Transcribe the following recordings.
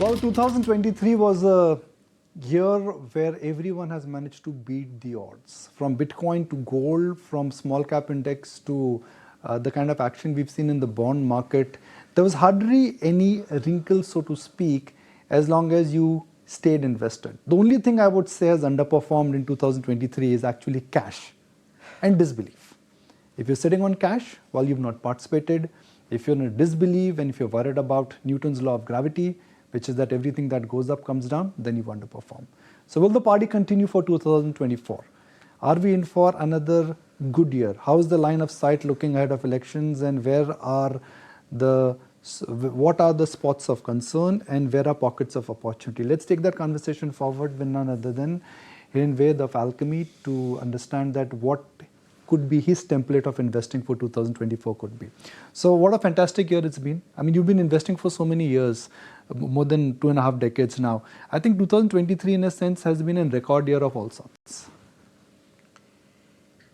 Well, 2023 was a year where everyone has managed to beat the odds. From Bitcoin to gold, from small cap index to the kind of action we've seen in the bond market. There was hardly any wrinkle, so to speak, as long as you stayed invested. The only thing I would say has underperformed in 2023 is actually cash and disbelief. If you're sitting on cash, well, you've not participated. If you're in a disbelief and if you're worried about Newton's law of gravity, which is that everything that goes up comes down, then you underperform. So will the party continue for 2024? Are we in for another good year? How is the line of sight looking ahead of elections, and what are the spots of concern and where are pockets of opportunity? Let's take that conversation forward with none other than Hiren Ved of Alchemy to understand that what could be his template of investing for 2024 could be. So what a fantastic year it's been. I mean, you've been investing for so many years, more than 2.5 decades now. I think 2023 in a sense has been a record year of all sorts.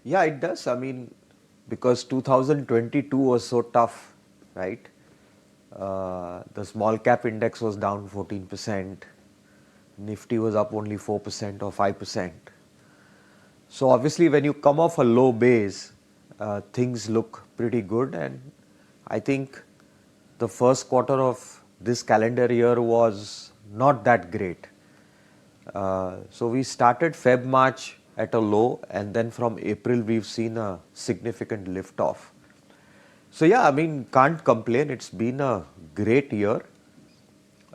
Yeah, it does. I mean, because 2022 was so tough, right? The small cap index was down 14%. Nifty was up only 4% or 5%. So obviously when you come off a low base, things look pretty good, and I think the first quarter of this calendar year was not that great. So we started Feb-March at a low, and then from April we've seen a significant lift off. So yeah, I mean, can't complain. It's been a great year,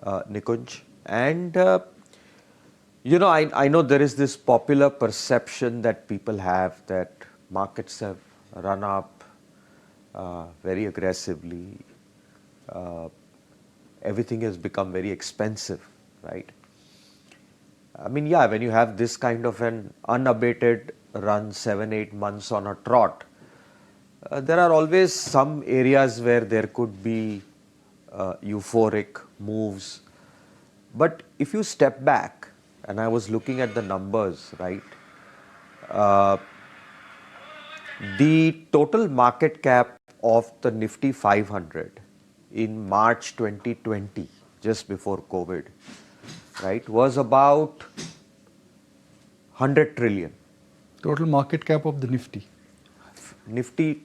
Nikunj. And you know, I know there is this popular perception that people have that markets have run up very aggressively. Everything has become very expensive, right? I mean, yeah, when you have this kind of an unabated run, 7-8 months on a trot, there are always some areas where there could be euphoric moves. But if you step back, and I was looking at the numbers, right? The total market cap of the Nifty 500 in March 2020, just before COVID, right, was about 100 trillion. Total market cap of the Nifty? Nifty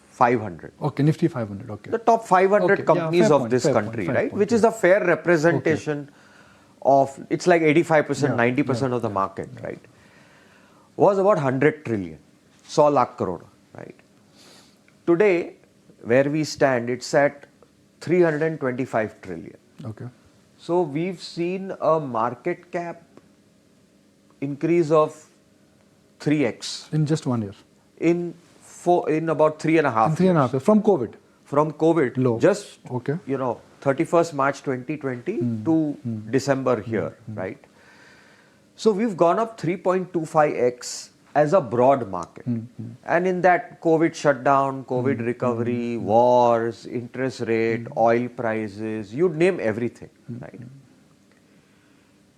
500. Okay, Nifty 500, okay. The top 500 companies of this country, right? Which is a fair representation of, it's like 85%, 90% of the market, right? Was about 100 trillion, 100 lakh crore, right? Today, where we stand, it's at 325 trillion. Okay. So we've seen a market cap increase of 3x. In just 1 year? In about 3.5 years. From COVID? From COVID, low. Just, you know, 31st March 2020 to December here, right? So we've gone up 3.25x as a broad market. And in that, COVID shutdown, COVID recovery, wars, interest rate, oil prices, you name everything, right?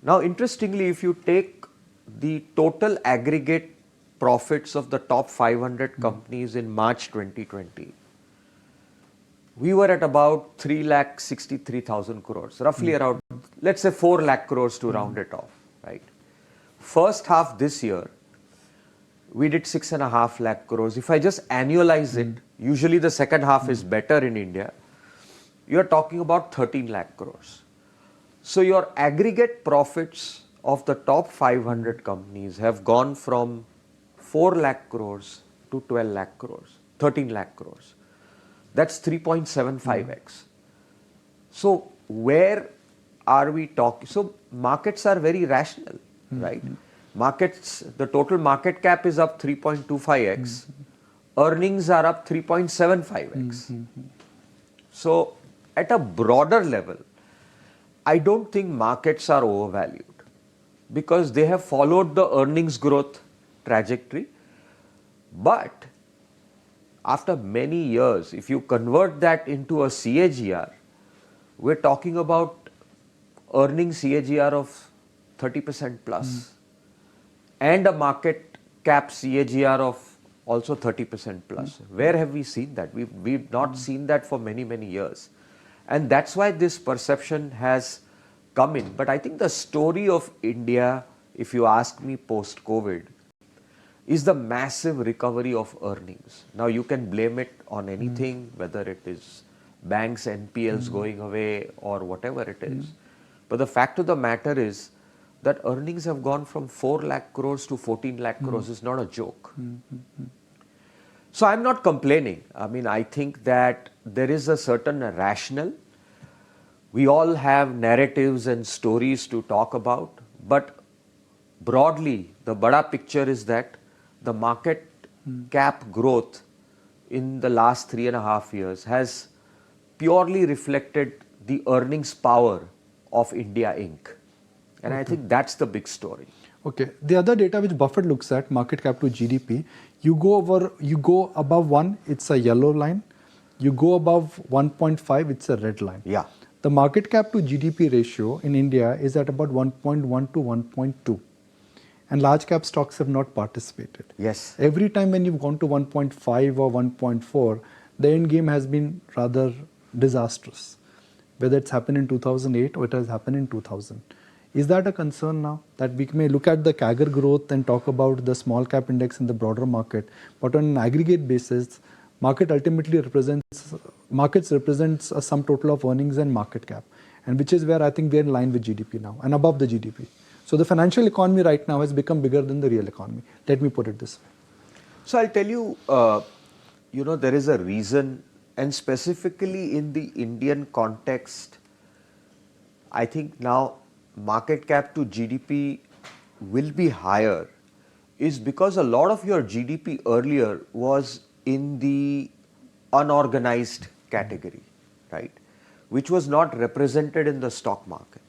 Now, interestingly, if you take the total aggregate profits of the top 500 companies in March 2020, we were at about 3,63,000 crores, roughly around, let's say 4 lakh crores to round it off, right? First half this year, we did 6.5 lakh crores. If I just annualize it, usually the second half is better in India, you're talking about 13 lakh crores. So your aggregate profits of the top 500 companies have gone from 4 lakh crores to 12 lakh crores, 13 lakh crores. That's 3.75x. So where are we talking? So markets are very rational, right? Markets, the total market cap is up 3.25x. Earnings are up 3.75x. So at a broader level, I don't think markets are overvalued because they have followed the earnings growth trajectory. But after many years, if you convert that into a CAGR, we're talking about earnings CAGR of 30% plus and a market cap CAGR of also 30% plus. Where have we seen that? We've not seen that for many, many years. And that's why this perception has come in. But I think the story of India, if you ask me post-COVID, is the massive recovery of earnings. Now you can blame it on anything, whether it is banks, NPLs going away or whatever it is. But the fact of the matter is that earnings have gone from 4 lakh crores to 14 lakh crores is not a joke. So I'm not complaining. I mean, I think that there is a certain rationale. We all have narratives and stories to talk about, but broadly, the bada picture is that the market cap growth in the last 3.5 years has purely reflected the earnings power of India Inc. And I think that's the big story. Okay. The other data which Buffett looks at, market cap to GDP, you go above 1, it's a yellow line. You go above 1.5, it's a red line. Yeah. The market cap to GDP ratio in India is at about 1.1 to 1.2. And large cap stocks have not participated. Yes. Every time when you've gone to 1.5 or 1.4, the end game has been rather disastrous. Whether it's happened in 2008 or it has happened in 2000. Is that a concern now? That we may look at the CAGR growth and talk about the small cap index in the broader market, but on an aggregate basis, markets represents a sum total of earnings and market cap, and which is where I think we're in line with GDP now and above the GDP. So the financial economy right now has become bigger than the real economy. Let me put it this way. So I'll tell you, there is a reason, and specifically in the Indian context, I think now market cap to GDP will be higher is because a lot of your GDP earlier was in the unorganized category, right? Which was not represented in the stock market.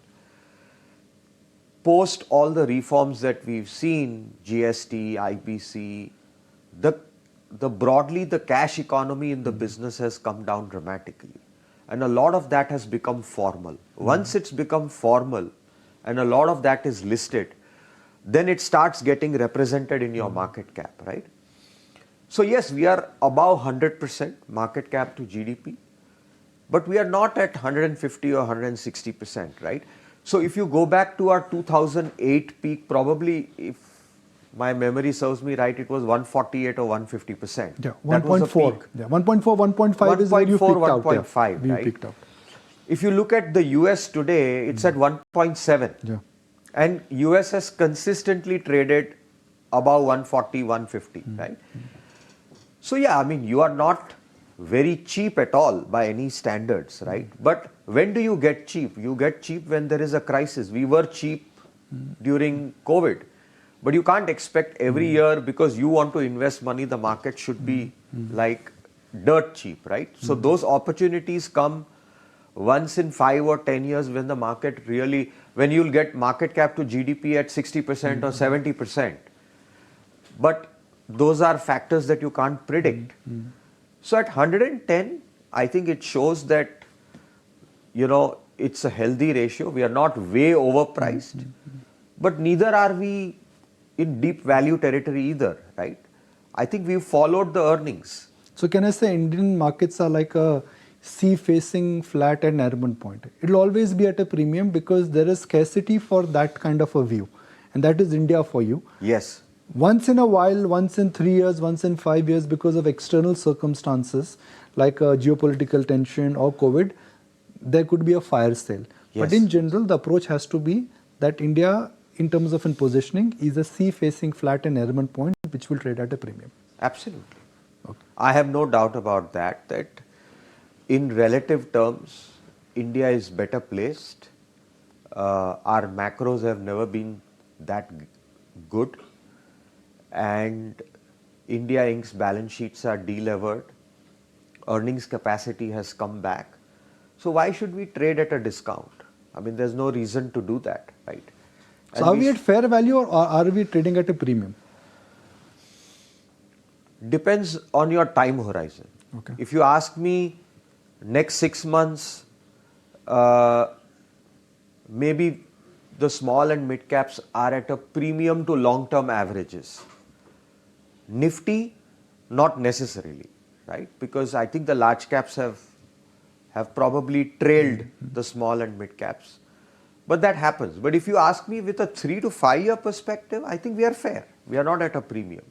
Post all the reforms that we've seen, GST, IBC, the broadly the cash economy in the business has come down dramatically. And a lot of that has become formal. Once it's become formal and a lot of that is listed, then it starts getting represented in your market cap, right? So yes, we are above 100% market cap to GDP, but we are not at 150 or 160%, right? So if you go back to our 2008 peak, probably if my memory serves me right, it was 148 or 150%. Yeah, 1.4. Yeah, 1.4, 1.5 is where you picked 1.4, out. 1.5, Yeah, right? picked out. If you look at the US today, it's at 1.7. Yeah. And US has consistently traded above 140, 150, right? So yeah, I mean, you are not very cheap at all by any standards, right? But when do you get cheap? You get cheap when there is a crisis. We were cheap during COVID. But you can't expect every year because you want to invest money, the market should be like dirt cheap, right? So those opportunities come once in 5 or 10 years when the market really, when you'll get market cap to GDP at 60% or 70%. But those are factors that you can't predict. So at 110, I think it shows that, it's a healthy ratio. We are not way overpriced, but neither are we in deep value territory either, right? I think we've followed the earnings. So can I say Indian markets are like a sea-facing flat at Nariman Point? It will always be at a premium because there is scarcity for that kind of a view. And that is India for you. Yes. Once in a while, once in 3 years, once in 5 years, because of external circumstances like geopolitical tension or COVID, there could be a fire sale. Yes. But in general, the approach has to be that India, in terms of in positioning, is a sea-facing flat and Nariman Point, which will trade at a premium. Absolutely. Okay. I have no doubt about that in relative terms, India is better placed. Our macros have never been that good. And India Inc.'s balance sheets are delevered. Earnings capacity has come back. So why should we trade at a discount? I mean, there's no reason to do that, right? So are we at fair value or are we trading at a premium? Depends on your time horizon. Okay. If you ask me, next 6 months, maybe the small and mid caps are at a premium to long-term averages. Nifty, not necessarily, right? Because I think the large caps have probably trailed the small and mid caps. But that happens. But if you ask me with a 3 to 5 year perspective, I think we are fair. We are not at a premium.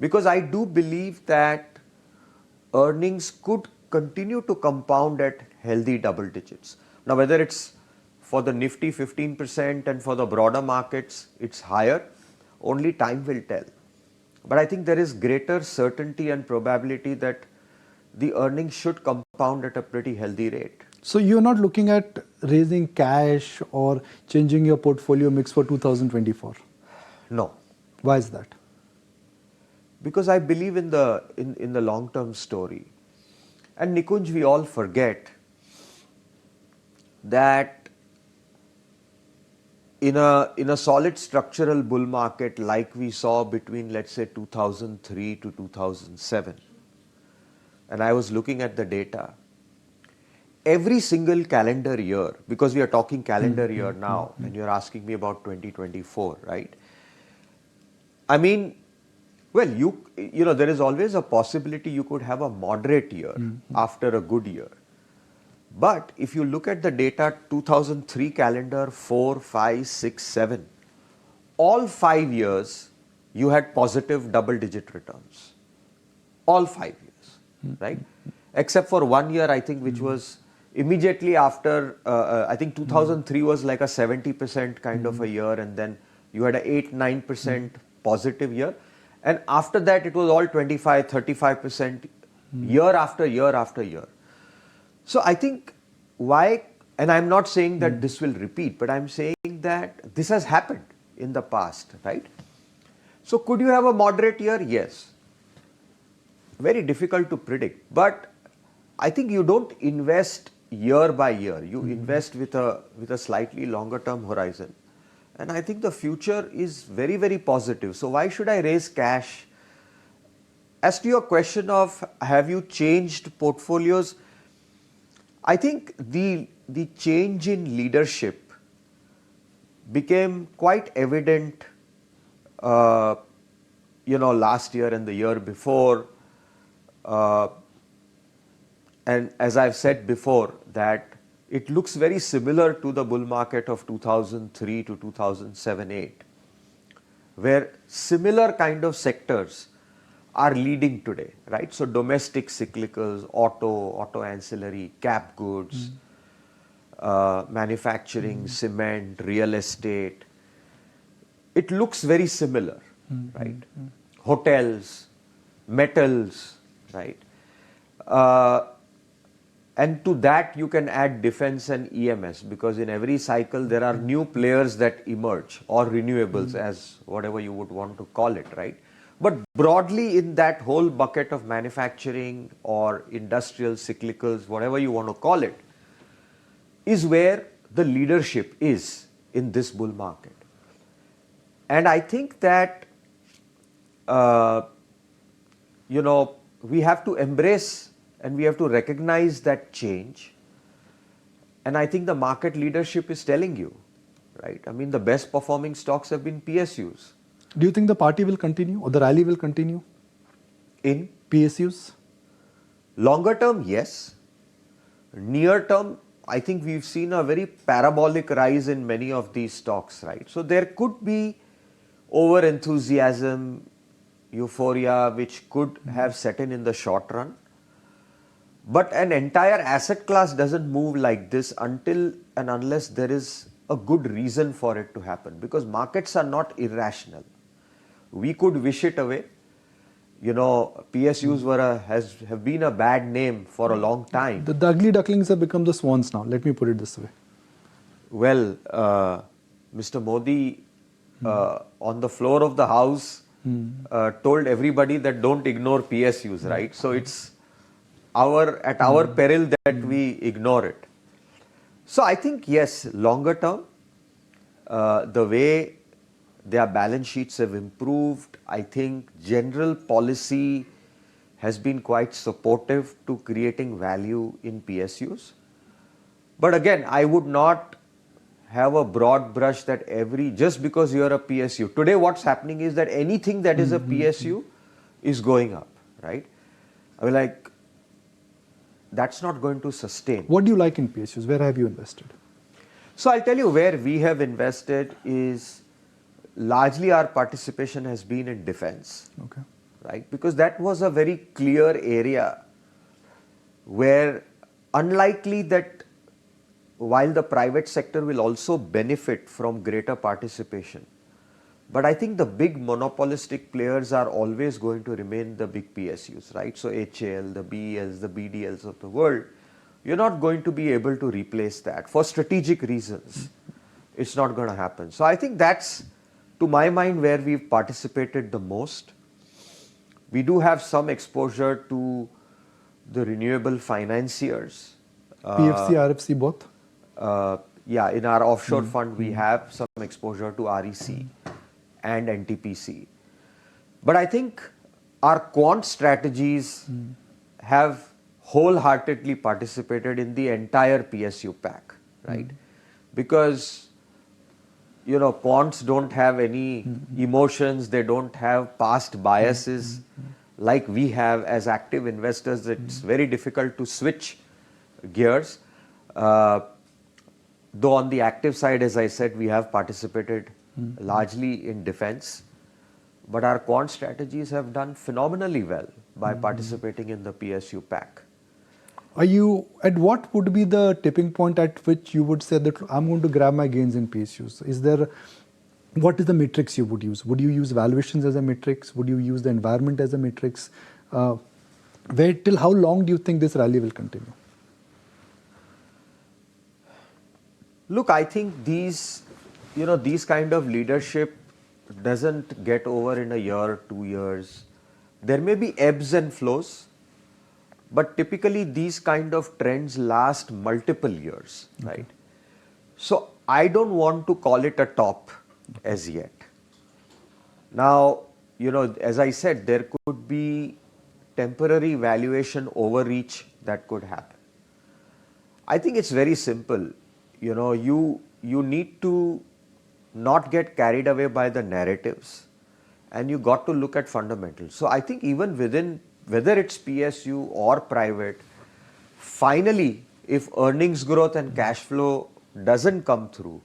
Because I do believe that earnings could continue to compound at healthy double digits. Now, whether it's for the Nifty 15% and for the broader markets, it's higher, only time will tell. But I think there is greater certainty and probability that the earnings should compound at a pretty healthy rate. So you're not looking at raising cash or changing your portfolio mix for 2024? No. Why is that? Because I believe in the long-term story. And Nikunj, we all forget that in a solid structural bull market like we saw between, let's say, 2003 to 2007, and I was looking at the data, every single calendar year, because we are talking calendar year now, and you're asking me about 2024, right? I mean, well, you know, there is always a possibility you could have a moderate year after a good year. But if you look at the data, 2003 calendar, 4, 5, 6, 7, all 5 years you had positive double-digit returns. All 5 years, right? Except for 1 year, I think, which was immediately after, I think 2003 was like a 70% kind of a year, and then you had a 8-9% positive year. And after that, it was all 25-35% year after year after year. So I think why, and I'm not saying that this will repeat, but I'm saying that this has happened in the past, right? So could you have a moderate year? Yes. Very difficult to predict. But I think you don't invest year by year. You invest with a slightly longer term horizon. And I think the future is very, very positive. So why should I raise cash? As to your question of have you changed portfolios, I think the change in leadership became quite evident, you know, last year and the year before. And as I've said before, that it looks very similar to the bull market of 2003 to 2007-8, where similar kind of sectors are leading today, right? So domestic cyclicals, auto ancillary, cap goods, manufacturing, cement, real estate. It looks very similar, right? Hotels, metals, right? And to that you can add defense and EMS, because in every cycle there are new players that emerge, or renewables, as whatever you would want to call it, right? But broadly in that whole bucket of manufacturing or industrial cyclicals, whatever you want to call it, is where the leadership is in this bull market. And I think that, you know, we have to embrace and we have to recognize that change. And I think the market leadership is telling you, right? I mean, the best performing stocks have been PSUs. Do you think the party will continue or the rally will continue? In PSUs? longer term, yes. Near term, I think we've seen a very parabolic rise in many of these stocks, right? So there could be over enthusiasm, euphoria, which could have set in the short run. But an entire asset class doesn't move like this until and unless there is a good reason for it to happen, because markets are not irrational. We could wish it away. You know, PSUs have been a bad name for a long time. The ugly ducklings have become the swans now. Let me put it this way. Well, Mr. Modi, on the floor of the house, told everybody that don't ignore PSUs, right? So it's at our peril that we ignore it. So I think, yes, longer term, the way their balance sheets have improved, I think general policy has been quite supportive to creating value in PSUs. But again, I would not have a broad brush that just because you're a PSU. Today what's happening is that anything that is a PSU is going up, right? I mean, like, that's not going to sustain. What do you like in PSUs? Where have you invested? So I'll tell you where we have invested is largely our participation has been in defense, Okay. right? Because that was a very clear area where unlikely that while the private sector will also benefit from greater participation, but I think the big monopolistic players are always going to remain the big PSUs, right? So HAL, the BELs, the BDLs of the world, you're not going to be able to replace that for strategic reasons. It's not going to happen. So I think that's, to my mind, where we've participated the most. We do have some exposure to the renewable financiers. PFC, RFC both? Yeah, in our offshore fund, we have some exposure to REC and NTPC. But I think our quant strategies have wholeheartedly participated in the entire PSU pack, right? Because, you know, quants don't have any emotions, they don't have past biases like we have as active investors. It's very difficult to switch gears. Though on the active side, as I said, we have participated largely in defense, but our quant strategies have done phenomenally well by participating in the PSU pack. At what would be the tipping point at which you would say that I'm going to grab my gains in PSUs? What is the matrix you would use? Would you use valuations as a matrix? Would you use the environment as a matrix? Till how long do you think this rally will continue? Look, I think these kind of leadership doesn't get over in a year, 2 years. There may be ebbs and flows, but typically these kind of trends last multiple years, right? So I don't want to call it a top as yet. Now, you know, as I said, there could be temporary valuation overreach that could happen. I think it's very simple. You know, you need to not get carried away by the narratives, and you got to look at fundamentals. So I think even within, whether it's PSU or private, finally, if earnings growth and cash flow doesn't come through,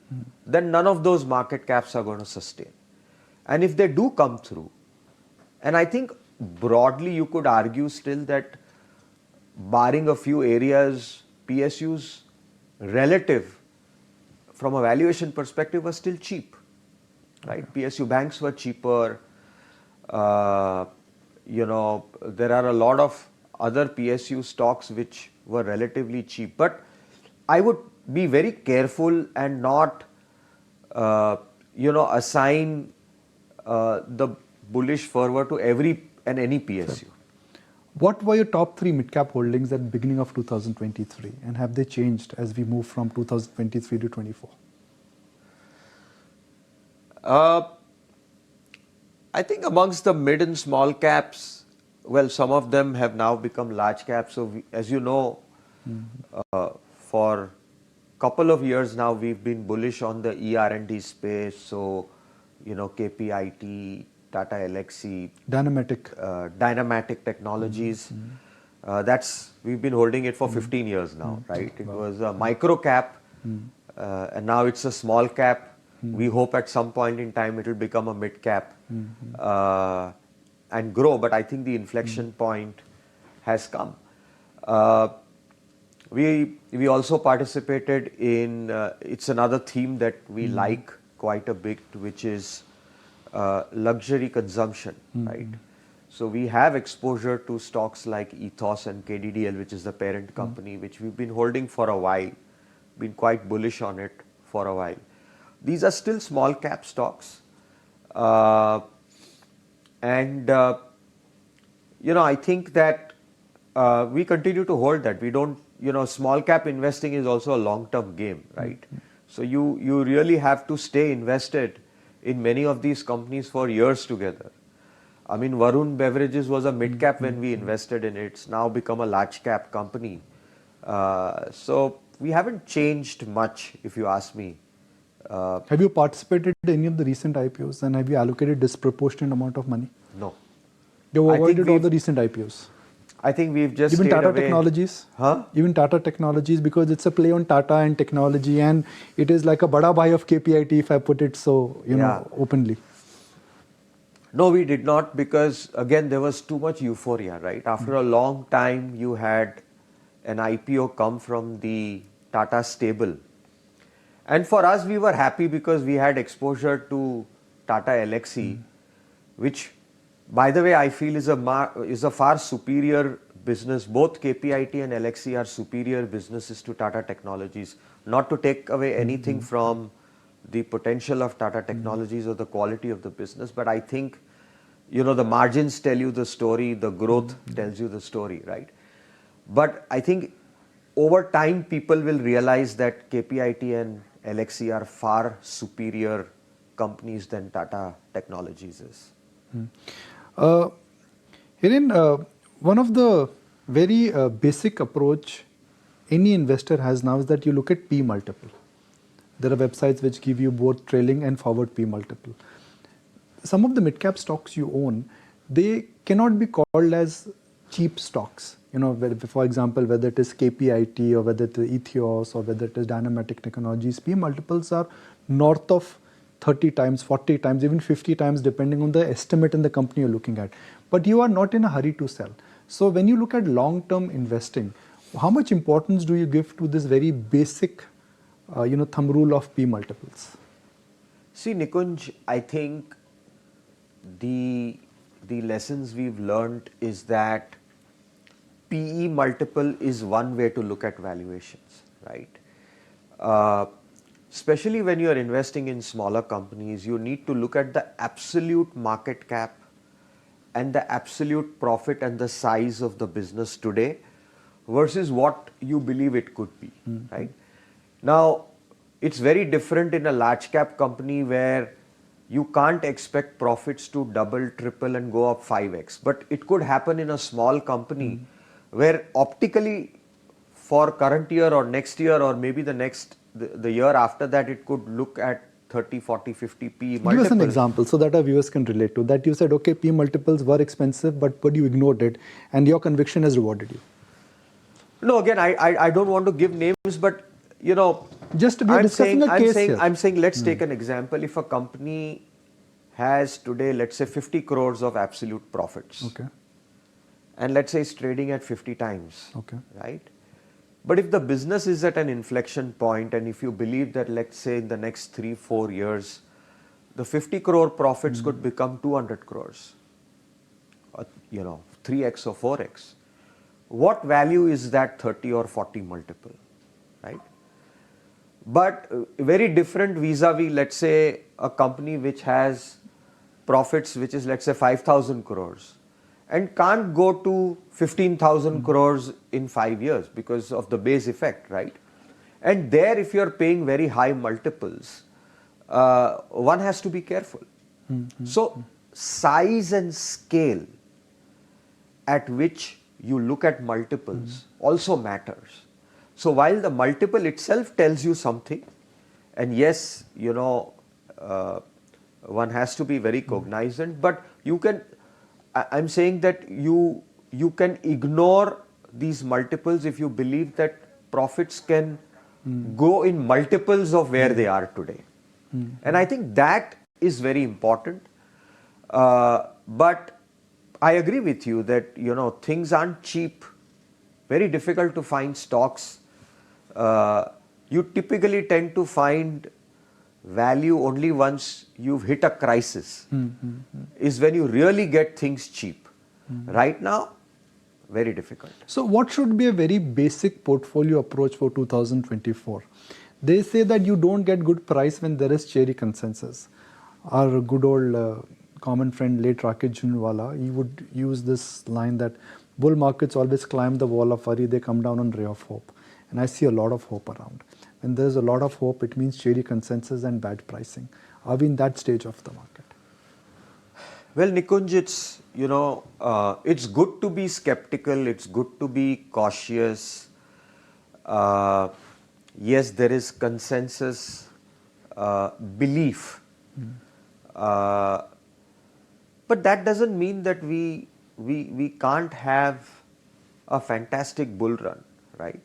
then none of those market caps are going to sustain. And if they do come through, and I think broadly you could argue still that barring a few areas, PSUs relative from a valuation perspective were still cheap, right? PSU banks were cheaper. You know, there are a lot of other PSU stocks which were relatively cheap. But I would be very careful and not, assign the bullish fervor to every and any PSU. What were your top 3 mid-cap holdings at the beginning of 2023, and have they changed as we move from 2023 to 24? I think amongst the mid and small caps, well, some of them have now become large caps. So as you know, for a couple of years now, we've been bullish on the ER&D space. So, you know, KPIT, Tata Elxsi, Dynamatic Technologies. We've been holding it for 15 years now, right? It was a micro cap, and now it's a small cap. We hope at some point in time it will become a mid cap and grow. But I think the inflection point has come. We also participated in. It's another theme that we like quite a bit, which is luxury consumption, right? So we have exposure to stocks like Ethos and KDDL, which is the parent company, which we've been holding for a while, been quite bullish on it for a while. These are still small cap stocks. I think that we continue to hold that. We don't, small cap investing is also a long-term game, right? So you really have to stay invested in many of these companies for years together. I mean, Varun Beverages was a mid-cap when we invested in it. It's now become a large-cap company. So we haven't changed much, if you ask me. Have you participated in any of the recent IPOs, and have you allocated disproportionate amount of money? No. You've avoided all the recent IPOs? I think we've just Even stayed Tata away. Technologies, Huh? even Tata Technologies, because it's a play on Tata and technology, and it is like a bada bhai of KPIT, if I put it so, Yeah. openly. No, we did not, because again there was too much euphoria, right? After a long time, you had an IPO come from the Tata stable. And for us, we were happy because we had exposure to Tata Elxsi, which, by the way, I feel is a far superior business. Both KPIT and Elxsi are superior businesses to Tata Technologies. Not to take away anything from the potential of Tata Technologies or the quality of the business, but I think, the margins tell you the story, the growth tells you the story, right? But I think over time, people will realize that KPIT and Elxsi are far superior companies than Tata Technologies is. Uh, Hiren, one of the very basic approach any investor has now is that you look at P multiple. There are websites which give you both trailing and forward P multiple. Some of the mid-cap stocks you own, they cannot be called as cheap stocks. For example, whether it is KPIT or whether it is Ethos or whether it is Dynamatic Technologies, P multiples are north of 30 times, 40 times, even 50 times, depending on the estimate in the company you're looking at. But you are not in a hurry to sell. So when you look at long-term investing, how much importance do you give to this very basic, thumb rule of P multiples? See, Nikunj, I think the lessons we've learned is that PE multiple is one way to look at valuations, right? Especially when you're investing in smaller companies, you need to look at the absolute market cap and the absolute profit and the size of the business today versus what you believe it could be, right? Now, it's very different in a large cap company where you can't expect profits to double, triple and go up 5x. But it could happen in a small company where optically for current year or next year or maybe the year after that, it could look at 30, 40, 50 P multiples. Give us an example so that our viewers can relate to that. You said, okay, P multiples were expensive, but you ignored it and your conviction has rewarded you. No, again, I don't want to give names, but just we are discussing a case here. I'm saying let's take an example. If a company has today, let's say 50 crores of absolute profits. Okay. And let's say it's trading at 50 times. Okay. Right? But if the business is at an inflection point and if you believe that, let's say in the next 3-4 years, the 50 crore profits could become 200 crores, 3x or 4x. What value is that 30 or 40 multiple, right? But very different vis-a-vis, let's say, a company which has profits which is, let's say, 5,000 crores and can't go to 15,000 crores in 5 years because of the base effect, right? And there, if you're paying very high multiples, one has to be careful. So, size and scale at which you look at multiples also matters. So while the multiple itself tells you something, and yes, one has to be very cognizant, but I'm saying that you can ignore these multiples if you believe that profits can go in multiples of where they are today. And I think that is very important. But I agree with you that, things aren't cheap, very difficult to find stocks. You typically tend to find value only once you've hit a crisis, is when you really get things cheap. Right now, very difficult. So what should be a very basic portfolio approach for 2024? They say that you don't get good price when there is cherry consensus. Our good old common friend late Rakesh Jhunwala, he would use this line that bull markets always climb the wall of worry, they come down on ray of hope. And I see a lot of hope around. When there's a lot of hope, it means cherry consensus and bad pricing. Are we in that stage of the market? Well, Nikunj, it's good to be skeptical, it's good to be cautious. Yes, there is consensus belief. But that doesn't mean that we can't have a fantastic bull run, right?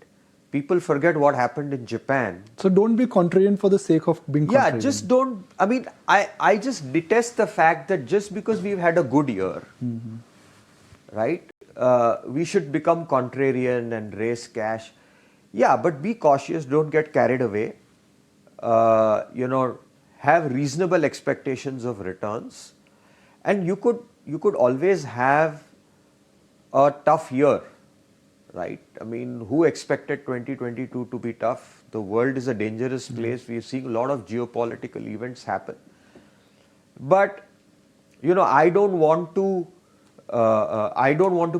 People forget what happened in Japan. So don't be contrarian for the sake of being Yeah, contrarian. just don't. I mean, I just detest the fact that just because we've had a good year, right, we should become contrarian and raise cash. Yeah, but be cautious, don't get carried away. You know, have reasonable expectations of returns, and you could always have a tough year, right? I mean, who expected 2022 to be tough? The world is a dangerous place. We're seeing a lot of geopolitical events happen. But, you know, I don't want to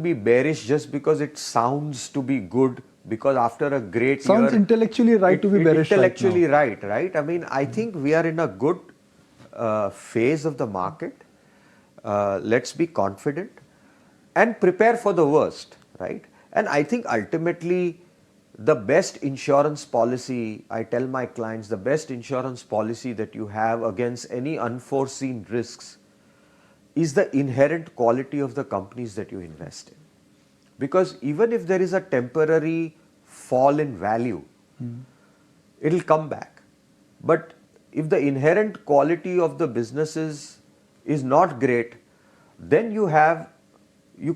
be bearish just because it sounds to be good, because after a great Sounds year, intellectually right to be bearish intellectually right now. right? I mean, I think we are in a good phase of the market. Let's be confident and prepare for the worst, right? And I think ultimately the best insurance policy, I tell my clients, the best insurance policy that you have against any unforeseen risks is the inherent quality of the companies that you invest in. Because even if there is a temporary fall in value, it'll come back. But if the inherent quality of the businesses is not great, then you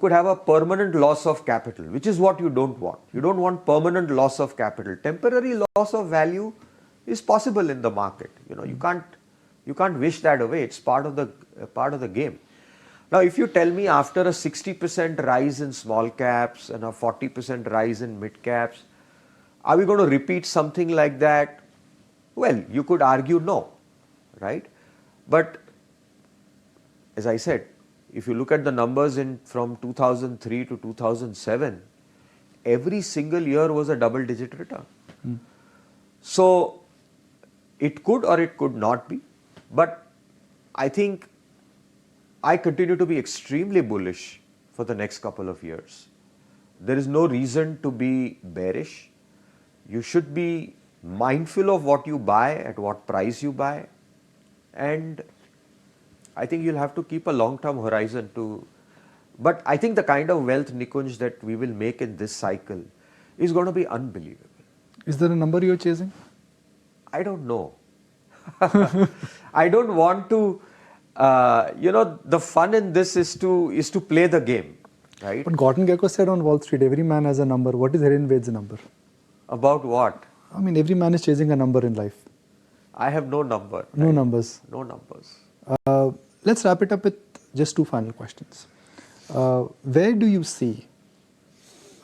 could have a permanent loss of capital, which is what you don't want. You don't want permanent loss of capital. Temporary loss of value is possible in the market. You know, you can't wish that away. It's part of the game. Now, if you tell me after a 60% rise in small caps and a 40% rise in mid caps, are we going to repeat something like that? Well, you could argue no, right? But as I said, if you look at the numbers from 2003 to 2007, every single year was a double-digit return. So it could or it could not be, but I think I continue to be extremely bullish for the next couple of years. There is no reason to be bearish. You should be mindful of what you buy, at what price you buy, and I think you'll have to keep a long-term horizon to. But I think the kind of wealth, Nikunj, that we will make in this cycle is going to be unbelievable. Is there a number you're chasing? I don't know. I don't want to. The fun in this is to play the game, right? But Gordon Gekko said on Wall Street, every man has a number. What is Hiren Ved's number? About what? I mean, every man is chasing a number in life. I have no number. No right? numbers. No numbers. Let's wrap it up with just two final questions. Where do you see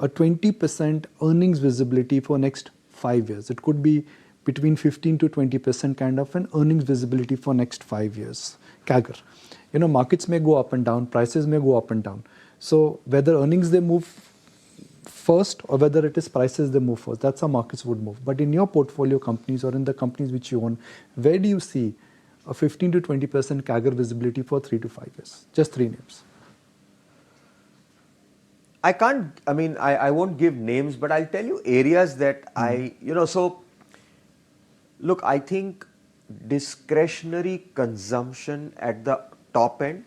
a 20% earnings visibility for next 5 years? It could be between 15 to 20% kind of an earnings visibility for next 5 years. CAGR. You know, markets may go up and down, prices may go up and down. So whether earnings they move first or whether it is prices they move first, that's how markets would move. But in your portfolio companies or in the companies which you own, where do you see a 15 to 20% CAGR visibility for 3 to 5 years? Just three names. I won't give names, but I'll tell you areas that look, I think discretionary consumption at the top end,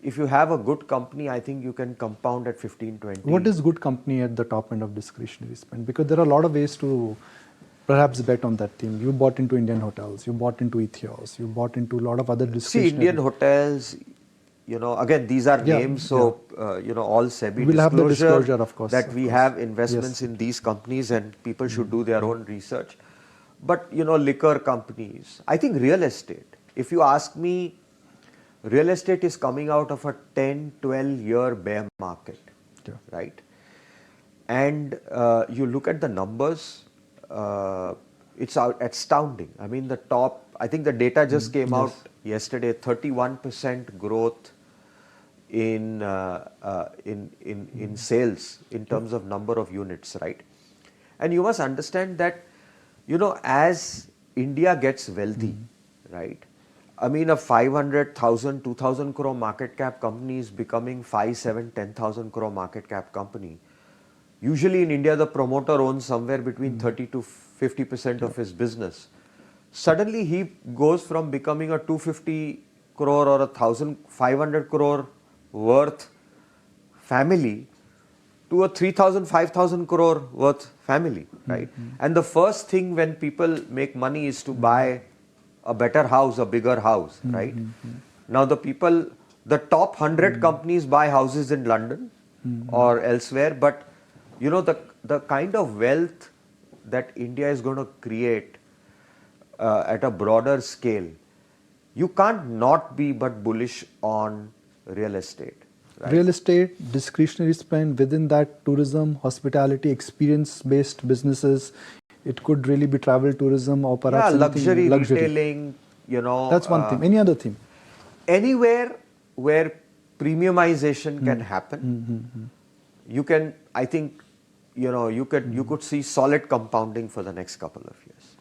if you have a good company, I think you can compound at 15-20. What is good company at the top end of discretionary spend? Because there are a lot of ways to perhaps bet on that theme. You bought into Indian hotels, you bought into Ethios, you bought into a lot of other discretionary. See, Indian hotels, again, these are names, so, all SEBI we'll have the disclosure, of course, that we have investments in these companies and people should do their own research. But, liquor companies, I think real estate, if you ask me, real estate is coming out of a 10, 12-year bear market, right? And you look at the numbers, it's astounding. I mean, I think the data just came out yesterday, 31% growth in sales in terms of number of units, right? And you must understand that, as India gets wealthy, right? I mean, a 500,000, 2,000 crore market cap company is becoming 5, 7, 10,000 crore market cap company. Usually in India, the promoter owns somewhere between 30 to 50% of his business. Suddenly, he goes from becoming a 250 crore or a 1,500 crore worth family to a 3,000, 5,000 crore worth family, right? And the first thing when people make money is to buy a better house, a bigger house, right? Now the top 100 companies buy houses in London or elsewhere, but you know, the kind of wealth that India is going to create at a broader scale, you can't not be but bullish on real estate. Right? Real estate, discretionary spend, within that tourism, hospitality, experience-based businesses. It could really be travel tourism or perhaps luxury, luxury retailing, you know. That's one theme. Any other theme? Anywhere where premiumization can happen, you can, I think, you know, you could see solid compounding for the next couple of years.